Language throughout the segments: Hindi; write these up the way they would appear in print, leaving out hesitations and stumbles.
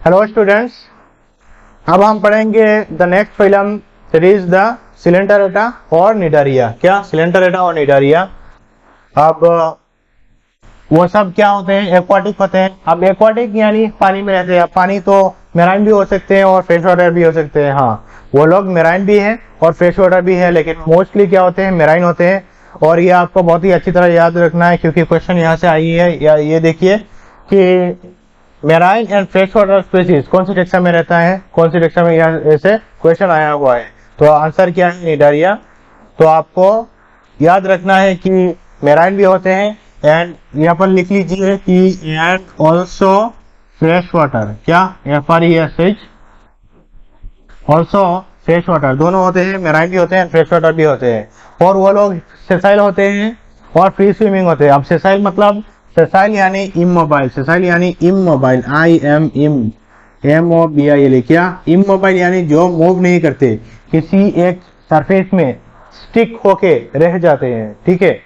हेलो स्टूडेंट्स, अब हम पढ़ेंगे the next phylum series the Coelenterata और निडारिया। क्या सिलेंडरेटा और निडारिया? अब वो सब क्या होते हैं? एक्वाटिक होते हैं। अब एक्वाटिक यानी पानी में रहते हैं। अब पानी तो मेराइन भी हो सकते हैं और फ्रेश वाटर भी हो सकते हैं। हाँ, वो लोग मेराइन भी हैं और फ्रेश वाटर भी है, लेकिन मोस्टली क्या होते हैं? मेराइन होते हैं। और ये आपको बहुत ही अच्छी तरह याद रखना है क्योंकि क्वेश्चन यहाँ से आई है। या ये देखिए कि marine and fresh water species कौन सी टेक्सा में रहता है, कौन सी टेक्सा में यहाँ ऐसे क्वेश्चन आया हुआ है। तो आंसर क्या है? निडारिया। तो आपको याद रखना है कि मेराइन भी होते हैं एंड यहाँ पर लिख लीजिए कि एंड ऑल्सो फ्रेश वाटर। क्या? FRESH ऑल्सो फ्रेश वाटर दोनों होते हैं, मेराइन भी होते हैं फ्रेश वाटर भी होते हैं। और वो लोग सेसाइल होते हैं और फ्री स्विमिंग होते हैं। अब सेसाइल मतलब सेसाइल यानी इमोबाइल। सेसाइल यानी इमोबाइल, IMMOBIL। क्या? इमोबाइल यानी जो मूव नहीं करते, किसी एक सरफेस में स्टिक होके रह जाते हैं। ठीक है।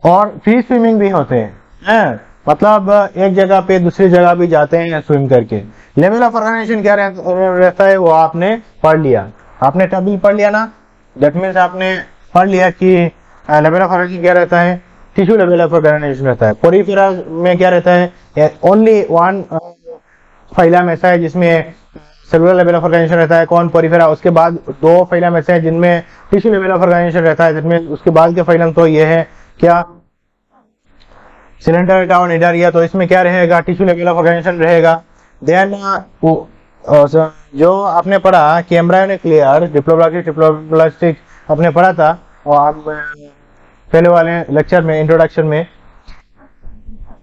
और फ्री स्विमिंग भी होते हैं, मतलब एक जगह पे दूसरी जगह भी जाते हैं स्विम करके। लेवल ऑफ ऑर्गेनाइजेशन क्या रहता है वो आपने पढ़ लिया। आपने टेबल पढ़ लिया ना, दैट मीन्स आपने पढ़ लिया कि लेवल ऑफ ऑर्गेनाइजेशन क्या रहता है। टिश्यू लेवल ऑफ ऑर्गेनाइजेशन रहता है। पोरिफेरा में क्या रहता है? ओनली वन फाइलम ऐसा है जिसमें सेलुलर लेवल ऑफ ऑर्गेनाइजेशन रहता है। कौन? पोरिफेरा। उसके बाद दो फाइलम ऐसे हैं जिनमें टिश्यू लेवल ऑफ ऑर्गेनाइजेशन रहता है, जिनमें उसके बाद के फाइलम तो ये है क्या? सिलेंडरेटा और निडारिया। तो इसमें क्या रहेगा? टिश्यू लेवल ऑफ ऑर्गेनाइजेशन रहेगा। देन जो आपने पढ़ा कि एम्ब्रायोनिक लेयर, डिप्लोब्लास्टिक आपने पढ़ा था और आप पहले वाले लेक्चर में, इंट्रोडक्शन में,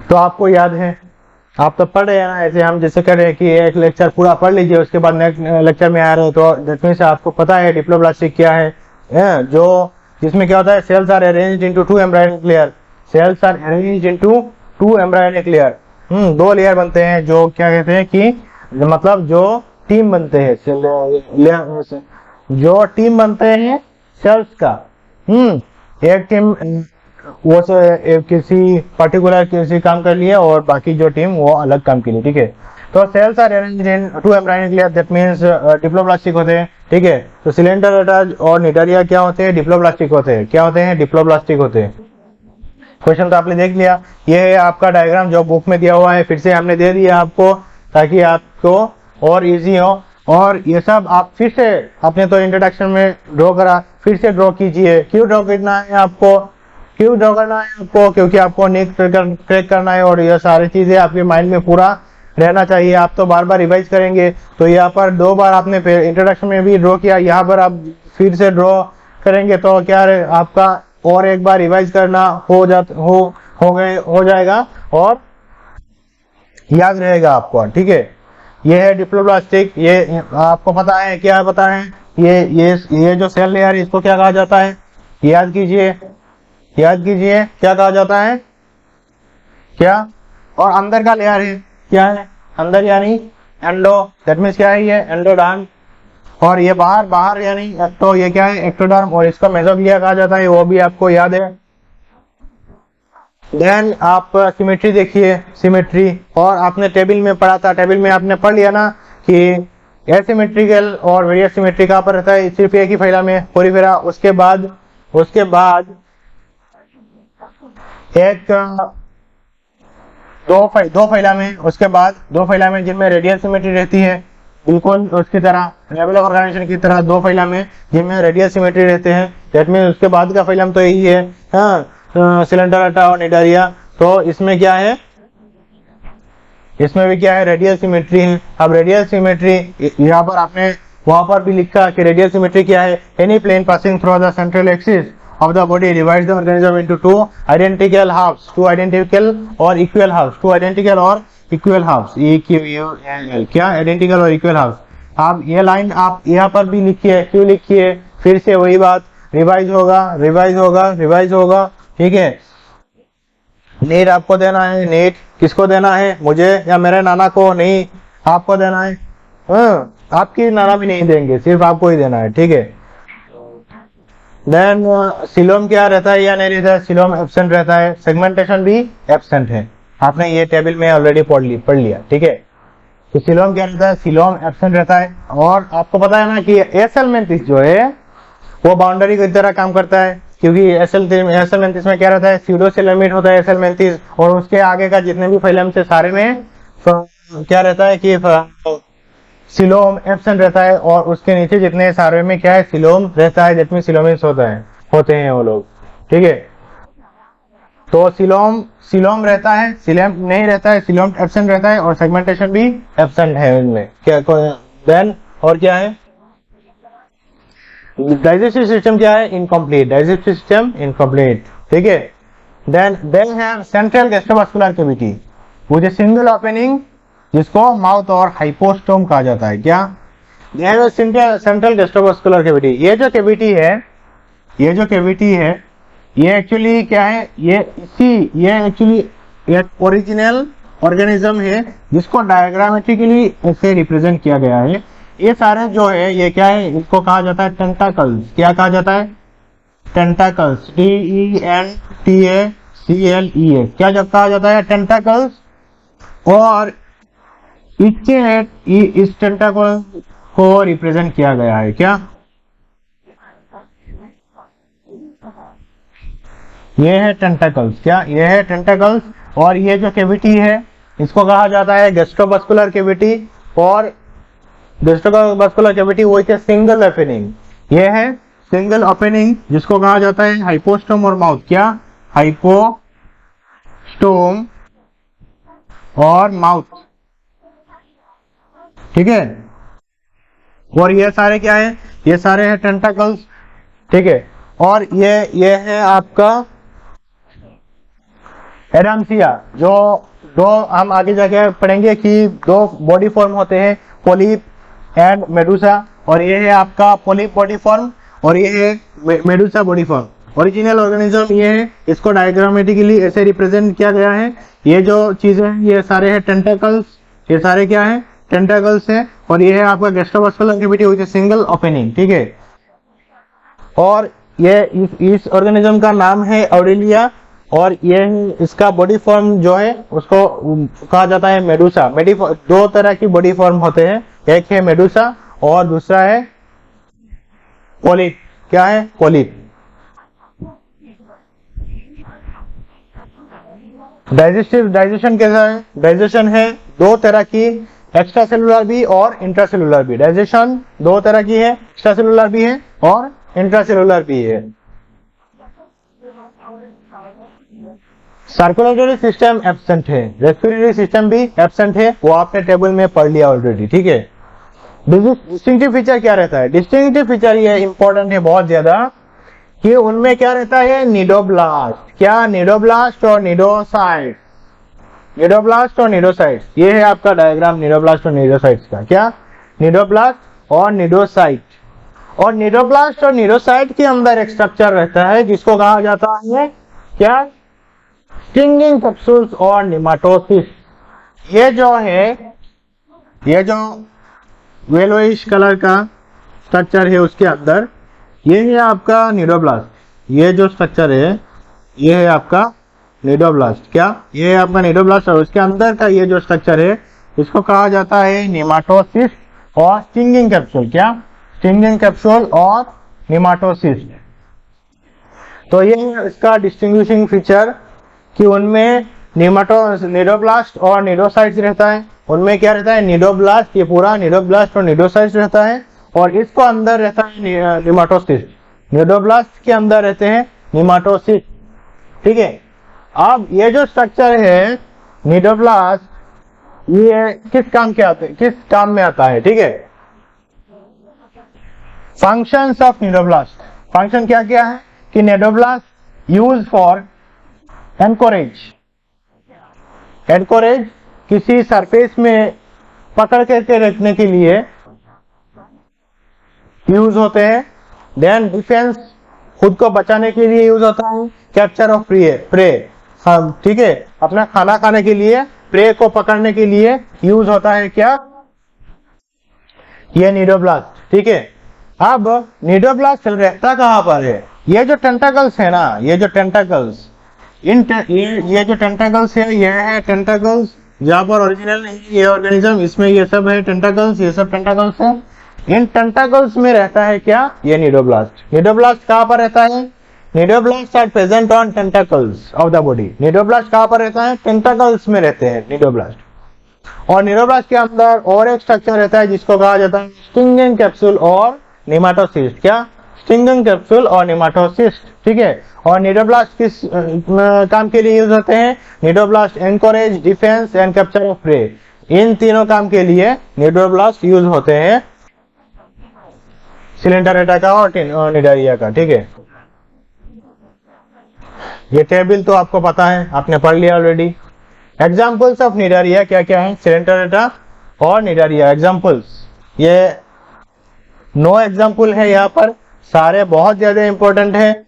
तो आपको याद है। आप तो पढ़ रहे हैं ना, ऐसे हम जैसे कर रहे हैं कि एक लेक्चर पूरा पढ़ लीजिए, उसके बाद नेक्स्ट लेक्चर में आ रहे हो तो दैट मींस आपको पता है डिप्लोब्लास्टिक क्या है। जो जिसमें क्या होता है? Cells are arranged into two embryonic layer. Cells are arranged into two embryonic layer. दो लेयर बनते हैं जो क्या कहते हैं कि मतलब जो टीम बनते हैं, जो टीम बनते हैं सेल्स का। एक टीम वो किसी पर्टिकुलर किसी काम कर लिए और बाकी जो टीम वो अलग काम के लिए। ठीक है। तो cells are arranged in two embryonic layer, that means diploblastic होते हैं। ठीक है। तो सिलेंडरेटा और निडारिया क्या होते हैं? डिप्लोब्लास्टिक होते हैं। क्या होते हैं? डिप्लोब्लास्टिक होते हैं। क्वेश्चन तो आपने देख लिया। ये है आपका डायग्राम जो बुक में दिया हुआ है, फिर से हमने दे दिया आपको ताकि आपको और इजी हो। और ये सब आप फिर से, आपने तो इंट्रोडक्शन में ड्रॉ करा, फिर से ड्रॉ कीजिए। क्यों ड्रॉ करना है आपको? क्यों ड्रॉ करना है आपको? क्योंकि आपको नेक क्रैक करना है और ये सारी चीजें आपके माइंड में पूरा रहना चाहिए। आप तो बार बार रिवाइज करेंगे, तो यहाँ पर दो बार आपने इंट्रोडक्शन में भी ड्रॉ किया, यहाँ पर आप फिर से ड्रॉ करेंगे तो क्या आपका और एक बार रिवाइज करना हो जाएगा और याद रहेगा आपको। ठीक है। ये है डिप्लोब्लास्टिक। ये आपको पता है क्या? पता है ये जो सेल लेयर है इसको क्या कहा जाता है? याद कीजिए, याद कीजिए, क्या कहा जाता है? क्या? और अंदर का लेयर है क्या है? अंदर यानी एंडो, दैट मींस क्या है? ये एंडोडर्म। और ये बाहर यानी तो ये क्या है? एक्टोडर्म। और इसका मेसोग्लिया कहा जाता है, वो भी आपको याद है। देन आप सिमेट्री देखिए, सिमेट्री। और आपने टेबल में पढ़ा था, टेबल में आपने पढ़ लिया ना कि एसिमेट्रिकल और वेरियस सिमेट्री कहाँ पर रहता है? सिर्फ एक ही फाइलम में, पोरिफेरा। उसके बाद एक दो फाइलम है, उसके बाद दो फाइलम है जिनमें रेडियल सिमेट्री रहती है, बिल्कुल उसकी तरह लेवल ऑफ ऑर्गेनाइजेशन की तरह दो फाइलम है जिनमें रेडियल सिमेट्री रहते हैं। दैट मींस उसके बाद का फाइलम तो यही है, सिलेंडरेटा और निडारिया। तो इसमें क्या है? इसमें भी क्या है? रेडियल सिमेट्री है। अब रेडियल सिमेट्री यहाँ पर आपने वहां पर भी लिखा कि रेडियल सिमेट्री क्या है? Any plane passing through the central axis of the body divides the organism into two identical halves, two identical or equal halves, two identical or equal halves, EQUAL। क्या? identical और equal halves। आप ये लाइन आप यहाँ पर भी लिखिए। क्यों लिखिए? फिर से वही बात, रिवाइज होगा। ठीक है। नीट आपको देना है। नीट किसको देना है? मुझे या मेरे नाना को? नहीं, आपको देना है। आपकी नाना भी नहीं देंगे, सिर्फ आपको ही देना है। ठीक है। देन सिलोम क्या रहता है या नहीं रहता है? सिलोम एब्सेंट रहता है। सेगमेंटेशन भी एब्सेंट है। आपने ये टेबल में ऑलरेडी पढ़ लिया। ठीक है। तो सिलोम क्या रहता है, सिलोम एब्सेंट रहता है। और आपको पता है ना कि एसएलमेंथिस जो है वो बाउंड्री की तरह काम करता है, क्योंकि एसएलमेंथिस में क्या रहता है, स्यूडोसिलोमेट होता है एसएलमेंथिस, और उसके आगे का जितने भी फिलम्स है सारे में क्या रहता है कि सिलोम एब्सेंट रहता है, और उसके नीचे जितने सारे में क्या है, सिलोम रहता है, जितने सिलोमिन्स होते हैं वो लोग, ठीक है। तो सिलोम रहता है, सिलोम नहीं रहता है, सिलोम एब्सेंट रहता है, और सेगमेंटेशन भी एब्सेंट है इनमें। क्या देन और क्या है, डाइजेस्टिव सिस्टम क्या है, इनकम्प्लीट, डाइजेस्टिव सिस्टम इनकम्प्लीट, ठीक है। Then they have central gastrovascular cavity with a single opening, जिसको माउथ और हाइपोस्टोम कहा जाता है। क्या, they have central gastrovascular cavity. ये जो कैविटी है ये एक्चुअली क्या है, ये एक्चुअली एक ओरिजिनल ऑर्गेनिज्म है जिसको डायग्रामेटिकली ऐसे रिप्रेजेंट किया गया है। ये सारे जो है ये क्या है, इसको कहा जाता है टेंटाकल्स। क्या कहा जाता है, टेंटाकल्स, TENTACLES, क्या जब कहा जाता है, टेंटाकल्स। और इस टेंटाकल को रिप्रेजेंट किया गया है, क्या, ये है टेंटाकल्स। क्या, ये है टेंटाकल्स। और ये जो कैविटी है इसको कहा जाता है गैस्ट्रोवास्कुलर कैविटी। और गैस्ट्रोवास्कुलर कैविटी वो एक सिंगल ओपनिंग, ये है सिंगल ओपनिंग, जिसको कहा जाता है हाइपोस्टोम और माउथ। क्या, हाइपोस्टोम और माउथ, ठीक है। और ये सारे क्या है, ये सारे हैं टेंटाकल्स, ठीक है। और ये है आपका एडामसिया, जो दो हम आगे जाके पढ़ेंगे कि दो बॉडी फॉर्म होते हैं, पोलिप एंड मेडुसा। और ये है आपका पोलिप बॉडी फॉर्म, और ये है Medusa body form. Original organism ये है, इसको डायग्रामेटिकली ऐसे रिप्रेजेंट किया गया है। ये जो चीजें हैं ये सारे हैं टेंटाकल्स, ये सारे क्या है, टेंटाकल्स है। और ये है आपका gastrovascular cavity with single opening, ठीक है। और ये इस ऑर्गेनिज्म का नाम है ऑरेलिया। और ये इसका बॉडी फॉर्म जो है उसको कहा जाता है मेडुसा। दो तरह की बॉडी फॉर्म होते हैं, एक है मेडुसा और दूसरा है पोलिप। क्या है, पोलिप। डाइजेशन कैसा है, डाइजेशन है दो तरह की, एक्स्ट्रा सेलुलर भी और इंट्रासेलुलर भी। डाइजेशन दो तरह की है, एक्स्ट्रा सेलुलर भी है और इंट्रासेलुलर भी है। सर्कुलेटरी सिस्टम एब्सेंट है, रेस्पिरेटरी सिस्टम भी एब्सेंट है, वो आपने टेबल में पढ़ लिया ऑलरेडी, ठीक है। डिस्टिंक्टिव फीचर क्या रहता है, डिस्टिंक्टिव फीचर ये इंपॉर्टेंट है बहुत ज्यादा, कि उनमें क्या रहता है, निडोब्लास्ट। क्या, निडोब्लास्ट और निडोसाइट्स, निडोब्लास्ट और निडोसाइट्स। ये है आपका डायग्राम निडोब्लास्ट और निडोसाइट्स का। क्या, निडोब्लास्ट और निडोसाइट। और निडोब्लास्ट और निडोसाइट के अंदर एक स्ट्रक्चर रहता है जिसको कहा जाता है क्या, स्टिंगिंग कैप्सूल्स और निमाटोसिस। ये जो है, ये जो येलोइश कलर का स्ट्रक्चर है उसके अंदर, ये है आपका निडोब्लास्ट। ये जो स्ट्रक्चर है ये है आपका निडोब्लास्ट। क्या, ये है आपका निडोब्लास्ट। और उसके अंदर का ये जो स्ट्रक्चर है इसको कहा जाता है निमाटोसिस और स्टिंगिंग कैप्सूल। क्या, स्टिंगिंग कैप्सूल और निमाटोसिस। तो ये है इसका डिस्टिंग्विशिंग फीचर कि उनमें निडोब्लास्ट और निडोसाइट्स रहता है। उनमें क्या रहता है, निडोब्लास्ट, ये पूरा निडोब्लास्ट और निडोसाइट्स रहता है। और इसको अंदर रहता है निमाटोसिस। निडोब्लास्ट के अंदर रहते हैं निमाटोसिस, ठीक है। अब ये जो स्ट्रक्चर है निडोब्लास्ट, ये किस काम में आता है, ठीक है। फंक्शंस ऑफ निडोब्लास्ट, फंक्शन क्या क्या है कि निडोब्लास्ट यूज फॉर एनकोरेज किसी सरफेस में पकड़ करके रखने के लिए यूज होते हैं। देन डिफेंस, खुद को बचाने के लिए यूज होता है। कैप्चर ऑफ प्रे, हाँ ठीक है, अपना खाना खाने के लिए, प्रे को पकड़ने के लिए यूज होता है क्या, ये निडोब्लास्ट, ठीक है। अब निडोब्लास्ट रहता कहां पर है, ये जो टेंटाकल्स है ना, ये जो टेंटाकल्स, ये जो टेंटाकल्स है, ये है टेंटाकल्स जहाँ पर ओरिजिनल नहीं ये ऑर्गेनिज्म, इसमें ये सब है टेंटाकल्स, ये सब टेंटाकल्स है। इन टेंटाकल्स में रहता है क्या, ये निडोब्लास्ट। निडोब्लास्ट कहाँ पर रहता है, cnidoblast are present on tentacles of the body. Cnidoblast कहाँ पर रहता है, टेंटाकल्स में रहते हैं निडोब्लास्ट। और निडोब्लास्ट के अंदर और एक स्ट्रक्चर रहता है जिसको कहा जाता है स्टिंगिंग कैप्सूल और निमाटोसिस्ट। क्या, स्टिंगिंग कैप्सूल और निमाटोसिस्ट, ठीक है। और निडोब्लास्ट किस काम के लिए यूज होते हैं, cnidoblast anchorage, defence and capture of prey. इन तीनों काम के लिए निडोब्लास्ट यूज होते हैं, सिलेंडरेटा का और निडारिया का, ठीक है। ये टेबल तो आपको पता है, आपने पढ़ लिया ऑलरेडी। एग्जाम्पल्स ऑफ निडारिया क्या क्या है, सिलेंडरेटा और निडारिया एग्जाम्पल्स, ये 9 एग्जाम्पल है यहाँ पर, सारे बहुत ज्यादा इंपॉर्टेंट है।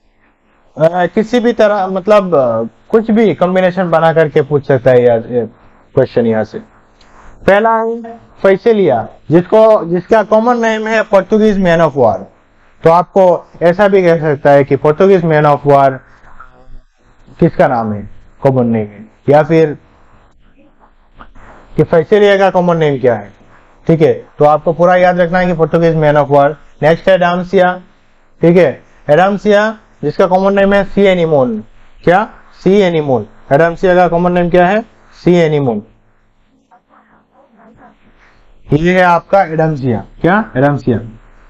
किसी भी तरह मतलब कुछ भी कॉम्बिनेशन बना करके पूछ सकता है यार क्वेश्चन यहाँ से। पहला है फैसिलिया, जिसका कॉमन नेम है पोर्तुगीज मैन ऑफ वार। तो आपको ऐसा भी कह सकता है कि पोर्तुगीज मैन ऑफ वार किसका नाम है, कॉमन नेम है, या फिर कि फैसिलिया का कॉमन नेम क्या है, ठीक है। तो आपको पूरा याद रखना है कि Portuguese man of war. Next है एडाम्सिया, ठीक है। एडाम्सिया जिसका कॉमन नेम है सी एनिमोन। क्या, सी एनिमोन। एडाम्सिया का कॉमन नेम क्या है, सी एनिमोन। ये है आपका एडाम्सिया, क्या, एडाम्सिया।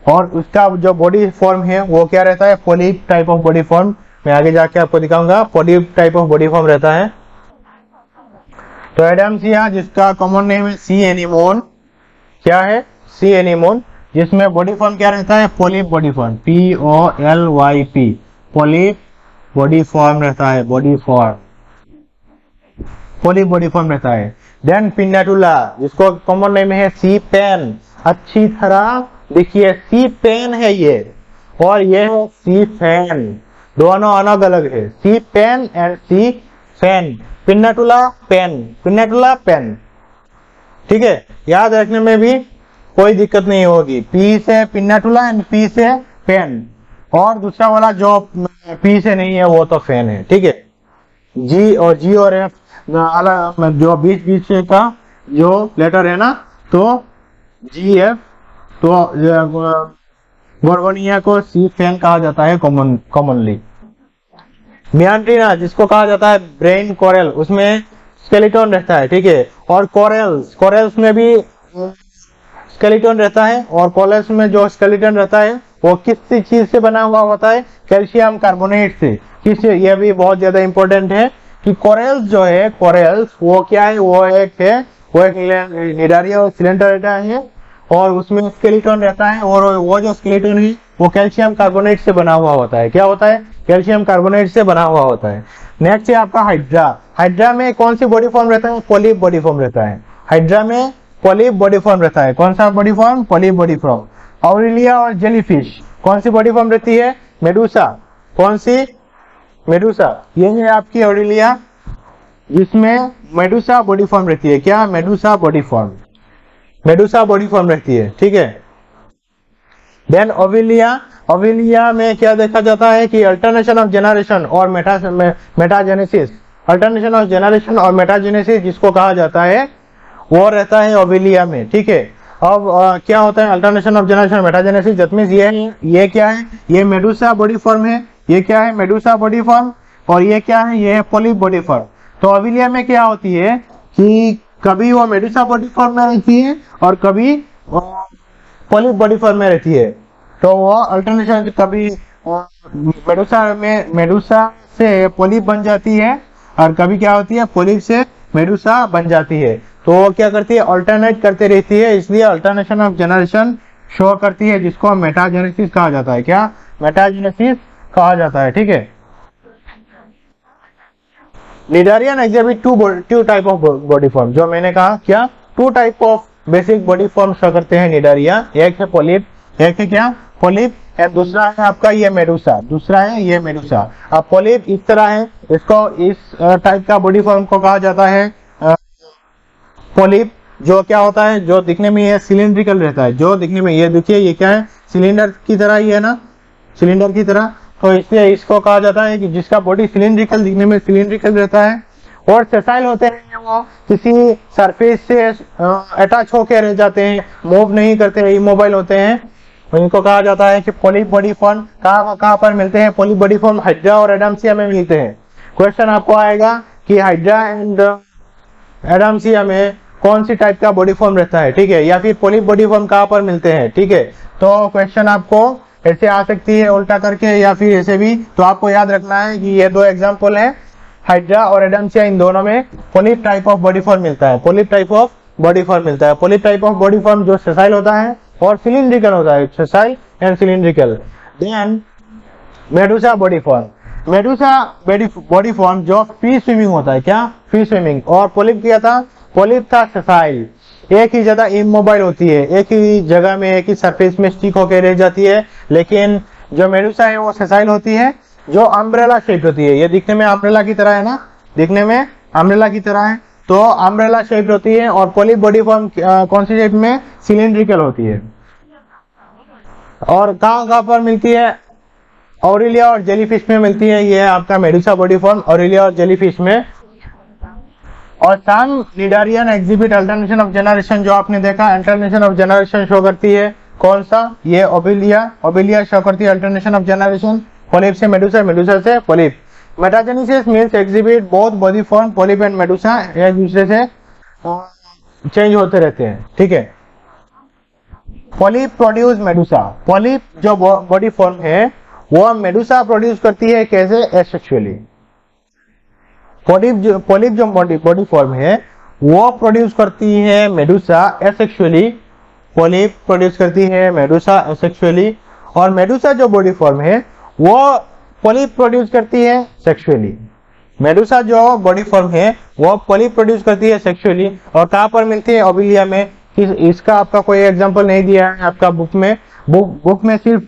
और उसका जो बॉडी फॉर्म है वो क्या रहता है, polyp type of body form. मैं आगे जाके आपको दिखाऊंगा, polyp type of body form रहता है। तो एडाम्सिया जिसका कॉमन नेम है सी एनिमोन, क्या है, सी एनिमोन, जिसमें बॉडी फॉर्म क्या रहता है, polyp body form, POLYP, polyp body form रहता है, body form, polyp body form रहता है। देन पिन्नाटुला जिसको कॉमन नेम है सी पेन। अच्छी तरह देखिए, सी पेन है ये, और ये है सी फैन, दोनों अलग अलग है, sea pen and sea fan. Pennatula pen, Pennatula pen, ठीक है। याद रखने में भी कोई दिक्कत नहीं होगी। पी से पिन्नाटुला एंड पी से पेन, और दूसरा वाला जो पी से नहीं है वो तो फैन है, ठीक है। जी और एफ अलग, जो बीच का जो लेटर है ना, तो जी एफ, तो गोर्गोनिया को सी फैन कहा जाता है कॉमनली। मियांट्रीना जिसको कहा जाता है ब्रेन कोरल, उसमें स्केलेटन रहता है, ठीक है। और कोरल्स में भी स्केलेटन रहता है, और कोरल्स में जो स्केलेटन रहता है वो किस चीज से बना हुआ होता है, कैल्शियम कार्बोनेट से। किससे, यह भी बहुत ज्यादा इंपॉर्टेंट है कि कोरल्स जो है, कोरल्स वो क्या है, वो एक निडारिया और सिलेंडरेटा है, और उसमें स्केलेटन रहता है, और वो जो स्केलेटन है वो कैल्शियम कार्बोनेट से बना हुआ होता है। क्या होता है, कैल्शियम कार्बोनेट से बना हुआ होता है। नेक्स्ट है आपका हाइड्रा। हाइड्रा में कौन सी बॉडी फॉर्म रहता है, पॉलिप बॉडी फॉर्म रहता है। हाइड्रा में पॉलिप बॉडी फॉर्म रहता है। कौन सा body form, polyp body form. Aurelia और जेलीफिश कौन सी बॉडी फॉर्म रहती है, मेडूसा। कौन सी, मेडूसा। ये है आपकी ऑरेलिया, जिसमें मेडूसा बॉडी फॉर्म रहती है। क्या, Medusa body form, Medusa body form रहती है, ठीक है। देन ओविलिया, ओविलिया में क्या देखा जाता है कि अल्टरनेशन ऑफ जनरेशन और मेटाजेनेसिस, अल्टरनेशन ऑफ जनरेशन और मेटाजेनेसिस जिसको कहा जाता है वो रहता है ओविलिया में, ठीक है। अब क्या होता है alternation of generation metagenesis, that means ये क्या है, ये मेडूसा बॉडी फॉर्म है। ये क्या है, मेडूसा बॉडी फॉर्म, और ये क्या है, ये है पॉलिप बॉडी फॉर्म। तो ओविलिया में क्या होती है कि कभी वो मेडूसा बॉडी फॉर्म में रहती है और कभी पॉलिप बॉडी फॉर्म में रहती है। तो वो अल्टरनेशन, कभी मेडूसा से पॉलिप बन जाती है, और कभी क्या होती है, पॉलिप से मेडूसा बन जाती है। तो वो क्या करती है, अल्टरनेट करते रहती है, इसलिए अल्टरनेशन ऑफ जनरेशन शो करती है, जिसको मेटाजेनेसिस कहा जाता है। क्या, मेटाजेनेसिस कहा जाता है, ठीक है। Cnidarian exhibit two type of body form, जो मैंने कहा, क्या, 2 type of basic body form show करते हैं निडारिया। एक है पॉलिप, एक है क्या, पॉलिप, और दूसरा है आपका ये मेडूसा, दूसरा है ये मेडूसा। अब पॉलिप इस तरह है, इसको इस टाइप का बॉडी फॉर्म को कहा जाता है पॉलिप, जो क्या होता है, जो दिखने में ये सिलिंड्रिकल रहता है, जो दिखने में, ये देखिए ये क्या है, सिलेंडर की तरह ही है ना, सिलेंडर की तरह। तो इसलिए इसको कहा जाता है कि जिसका बॉडी सिलिंड्रिकल, दिखने में सिलिंड्रिकल रहता है, और सेसाइल होते हैं वो किसी सरफेस से अटैच होकर रह जाते हैं, मूव नहीं करते, इमोबाइल होते हैं। इनको कहा जाता है कि पॉलिप बॉडी फॉर्म। कहाँ पर मिलते हैं पॉलिप बॉडी फॉर्म? हाइड्रा और एडम्सिया में मिलते हैं। क्वेश्चन आपको आएगा कि हाइड्रा एंड एडम्सिया में कौन सी टाइप का बॉडी फॉर्म रहता है, ठीक है, या फिर पॉलिप बॉडी फॉर्म कहाँ पर मिलते हैं, ठीक है। तो क्वेश्चन आपको ऐसे आ सकती है उल्टा करके या फिर ऐसे भी। तो आपको याद रखना है कि ये दो एग्जांपल है, हाइड्रा और एडम्सिया, इन दोनों में polyp type of body form मिलता है। Polyp type of body form मिलता है। Polyp type of body form जो सेसाइल होता है और सिलिंड्रिकल होता है, sessile and cylindrical. Then medusa body form. Medusa body form जो फ्री स्विमिंग होता है, क्या? Free swimming. और पॉलिप क्या था? पॉलिप था सेसाइल, एक ही जगह इमोबाइल होती है, एक ही जगह में एक ही सरफेस में स्टिक होकर रह जाती है। लेकिन जो मेडुसा है वो सेसाइल होती है, जो अम्ब्रेला शेप होती है। ये दिखने में अम्ब्रेला की तरह है ना, दिखने में अम्ब्रेला की तरह है, तो अम्ब्रेला शेप होती है। और पॉलिप बॉडी फॉर्म कौन सी शेप में? सिलिंड्रिकल होती है। और कहाँ पर मिलती है? ऑरेलिया और जेलीफिश में मिलती है। ये आपका मेडुसा बॉडी फॉर्म ऑरेलिया और जेलीफिश में। और some cnidarian exhibit alternation of generation, जो आपने देखा अल्टरनेशन ऑफ जनरेशन शो करती है। कौन सा? ये ओबेलिया शो करती है अल्टरनेशन ऑफ जनरेशन। पॉलिप से मेडुसा, मेडुसा से polyp. Metagenesis means exhibit both body form, polyp and Medusa एक दूसरे से चेंज होते रहते हैं, ठीक है। Polyp produce Medusa. पॉलिप जो बॉडी फॉर्म है वो मेडुसा प्रोड्यूस करती है, कैसे? एसेक्सुअली। पॉलिप जो बॉडी फॉर्म है वो प्रोड्यूस करती है मेडुसा एसेक्सुअली। पॉलिप प्रोड्यूस करती है मेडुसा एसेक्सुअली। और मेडुसा जो बॉडी फॉर्म है वो पॉलिप प्रोड्यूस करती है सेक्सुअली। मेडुसा जो बॉडी फॉर्म है वो पॉलिप प्रोड्यूस करती है सेक्सुअली। और कहाँ पर मिलती है? ओबेलिया में। इसका आपका कोई एग्जांपल नहीं दिया है आपका बुक में। बुक में सिर्फ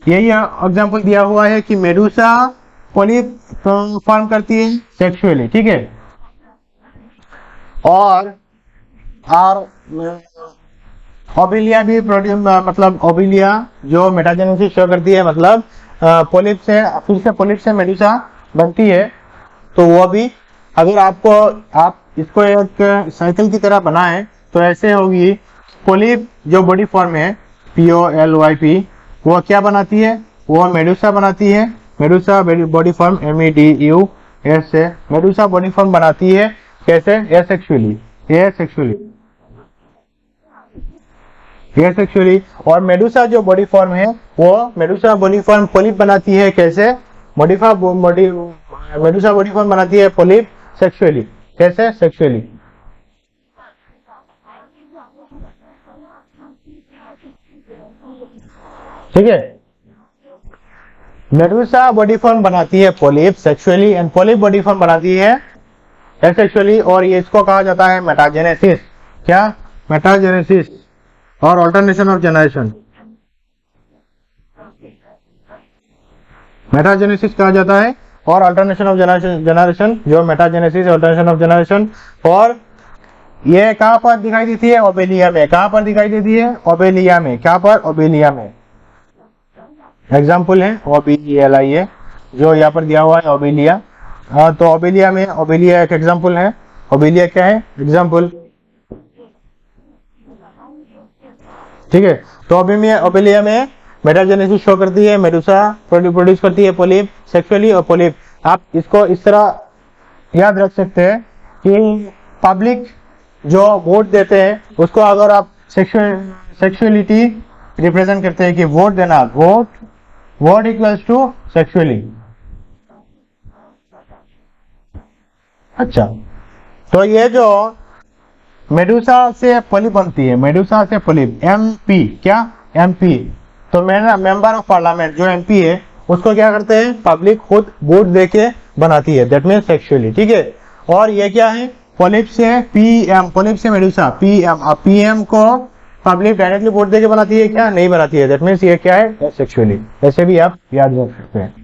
यही एग्जांपल दिया हुआ है कि मेडुसा पॉलिप फॉर्म करती है सेक्सुअली, ठीक है। और ओबेलिया भी मतलब ओबेलिया जो मेटाजेनेसिस शो करती है, मतलब पॉलिप से फिर से पॉलिप से मेडुसा बनती है। तो वो भी अगर आप इसको एक साइकिल की तरह बनाएं तो ऐसे होगी। पॉलिप जो बॉडी फॉर्म है POLYP वो क्या बनाती है? वो मेडुसा बनाती है। मेडुसा बॉडी फॉर्म MEDUS से मेडुसा बॉडी फॉर्म बनाती है, कैसे? एसेक्सुअली। और मेडुसा जो बॉडी फॉर्म है वो मेडुसा बॉडी फॉर्म पॉलिप बनाती है, कैसे? मेडुसा बॉडी फॉर्म बनाती है पॉलिप सेक्सुअली, कैसे? सेक्सुअली, ठीक है। मेडुसा बॉडी फॉर्म बनाती है polyp sexually and polyp body form बनाती है एसेक्सुअली। और ये इसको कहा जाता है मेटाजेनेसिस। क्या? मेटाजेनेसिस और अल्टरनेशन ऑफ जनरेशन। मेटाजेनेसिस कहा जाता है और अल्टरनेशन ऑफ जनरेशन जो मेटाजेनेसिस अल्टरनेशन ऑफ जनरेशन। और ये कहाँ पर दिखाई देती है? ओबेलिया में। कहाँ पर दिखाई देती है? ओबेलिया में। क्या पर? ओबेलिया में। एग्जाम्पल है OBELIA जो यहाँ पर दिया हुआ है ओबेलिया। तो ओबेलिया में, ओबेलिया एक एग्जाम्पल है। ओबेलिया क्या है? एग्जाम्पल, ठीक है। तो ओबेलिया में मेटाजेनेसिस शो करती है, मेडुसा प्रोड्यूस करती है पॉलिप सेक्सुअली और पॉलिप। आप इसको इस तरह याद रख सकते हैं कि पब्लिक जो वोट देते हैं उसको अगर आप सेक्सुअलिटी रिप्रेजेंट करते हैं कि वोट देना, वोट इक्वल्स टू सेक्सुअली। अच्छा, तो ये जो मेडुसा से पॉलिप बनती है, मेडुसा से पॉलिप, MP, क्या? MP। तो मेंबर ऑफ पार्लियामेंट जो MP है उसको क्या करते हैं? पब्लिक खुद वोट देके बनाती है, दैट मीन्स सेक्सुअली, ठीक है। और ये क्या है? पॉलिप से PM, पॉलिप से मेडुसा PM। अब PM को पब्लिक डायरेक्टली वोट देके बनाती है क्या? नहीं बनाती है, दैट मीन्स ये क्या है? सेक्सुअली। ऐसे भी आप याद रख सकते हैं।